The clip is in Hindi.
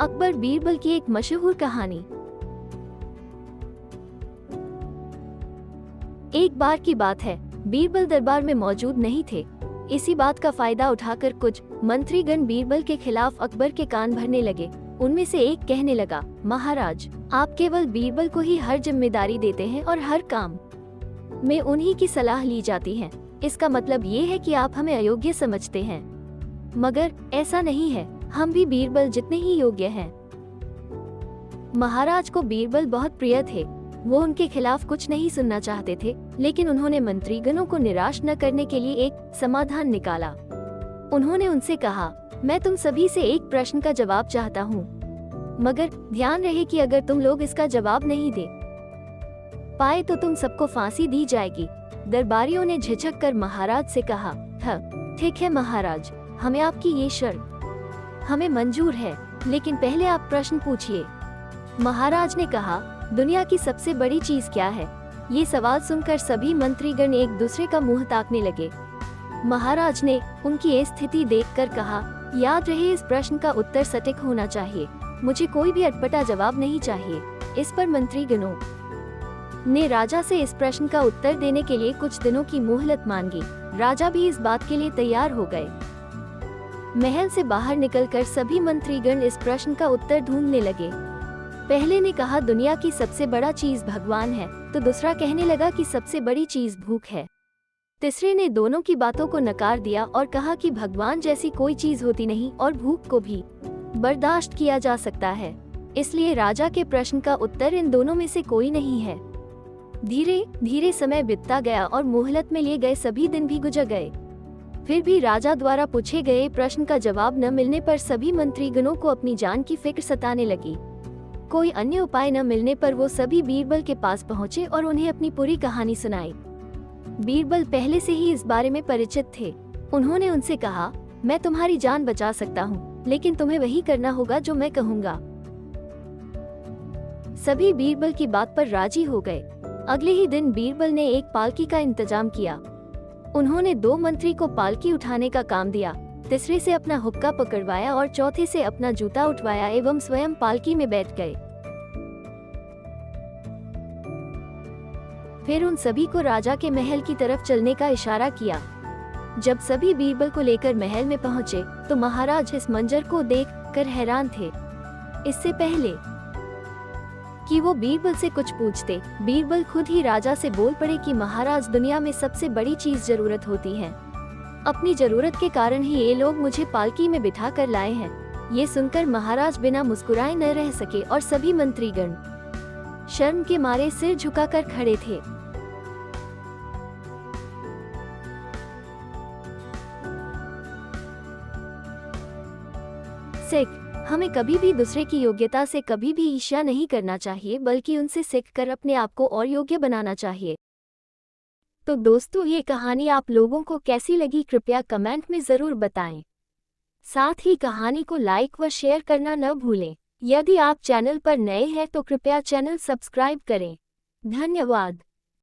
अकबर बीरबल की एक मशहूर कहानी। एक बार की बात है, बीरबल दरबार में मौजूद नहीं थे। इसी बात का फायदा उठाकर कुछ मंत्रीगण बीरबल के खिलाफ अकबर के कान भरने लगे। उनमें से एक कहने लगा, महाराज, आप केवल बीरबल को ही हर जिम्मेदारी देते हैं और हर काम में उन्हीं की सलाह ली जाती है। इसका मतलब ये है कि आप हमें अयोग्य समझते हैं। मगर ऐसा नहीं है, हम भी बीरबल जितने ही योग्य हैं। महाराज को बीरबल बहुत प्रिय थे। वो उनके खिलाफ कुछ नहीं सुनना चाहते थे, लेकिन उन्होंने मंत्रीगणों को निराश न करने के लिए एक समाधान निकाला। उन्होंने उनसे कहा, मैं तुम सभी से एक प्रश्न का जवाब चाहता हूँ, मगर ध्यान रहे कि अगर तुम लोग इसका जवाब नहीं दे पाए तो तुम सबको फांसी दी जाएगी। दरबारियों ने झिझक कर महाराज से कहा, ठीक है महाराज, हमें आपकी ये शर्त हमें मंजूर है, लेकिन पहले आप प्रश्न पूछिए। महाराज ने कहा, दुनिया की सबसे बड़ी चीज क्या है? ये सवाल सुनकर सभी मंत्रीगण एक दूसरे का मुंह ताकने लगे। महाराज ने उनकी ये स्थिति देखकर कहा, याद रहे इस प्रश्न का उत्तर सटीक होना चाहिए। मुझे कोई भी अटपटा जवाब नहीं चाहिए। इस पर मंत्रीगणों ने राजा से इस प्रश्न का उत्तर देने के लिए कुछ दिनों की मोहलत मांगी। राजा भी इस बात के लिए तैयार हो गए। महल से बाहर निकलकर सभी मंत्रीगण इस प्रश्न का उत्तर ढूंढने लगे। पहले ने कहा, दुनिया की सबसे बड़ा चीज भगवान है, तो दूसरा कहने लगा कि सबसे बड़ी चीज भूख है। तीसरे ने दोनों की बातों को नकार दिया और कहा कि भगवान जैसी कोई चीज होती नहीं और भूख को भी बर्दाश्त किया जा सकता है। इसलिए राजा के प्रश्न का उत्तर इन दोनों में से कोई नहीं है। धीरे धीरे समय बीतता गया और मोहलत में लिए गए सभी दिन भी गुजर गए। फिर भी राजा द्वारा पूछे गए प्रश्न का जवाब न मिलने पर सभी मंत्रीगणों को अपनी जान की फिक्र सताने लगी। कोई अन्य उपाय न मिलने पर वो सभी बीरबल के पास पहुँचे और उन्हें अपनी पूरी कहानी सुनाई। बीरबल पहले से ही इस बारे में परिचित थे। उन्होंने उनसे कहा, मैं तुम्हारी जान बचा सकता हूँ, लेकिन तुम्हें वही करना होगा जो मैं कहूँगा। सभी बीरबल की बात पर राजी हो गए। अगले ही दिन बीरबल ने एक पालकी का इंतजाम किया। उन्होंने 2 मंत्री को पालकी उठाने का काम दिया, तीसरे से अपना हुक्का पकड़वाया और चौथे से अपना जूता उठवाया एवं स्वयं पालकी में बैठ गए। फिर उन सभी को राजा के महल की तरफ चलने का इशारा किया। जब सभी बीरबल को लेकर महल में पहुंचे तो महाराज इस मंजर को देखकर हैरान थे। इससे पहले कि वो बीरबल से कुछ पूछते, बीरबल खुद ही राजा से बोल पड़े कि महाराज, दुनिया में सबसे बड़ी चीज जरूरत होती है। अपनी जरूरत के कारण ही ये लोग मुझे पालकी में बिठा कर लाए हैं। ये सुनकर महाराज बिना मुस्कुराए न रह सके और सभी मंत्रीगण शर्म के मारे सिर झुकाकर खड़े थे। सिख, हमें कभी भी दूसरे की योग्यता से कभी भी ईर्ष्या नहीं करना चाहिए, बल्कि उनसे सीखकर अपने आप को और योग्य बनाना चाहिए। तो दोस्तों, ये कहानी आप लोगों को कैसी लगी कृपया कमेंट में जरूर बताएं। साथ ही कहानी को लाइक व शेयर करना न भूलें। यदि आप चैनल पर नए हैं तो कृपया चैनल सब्सक्राइब करें। धन्यवाद।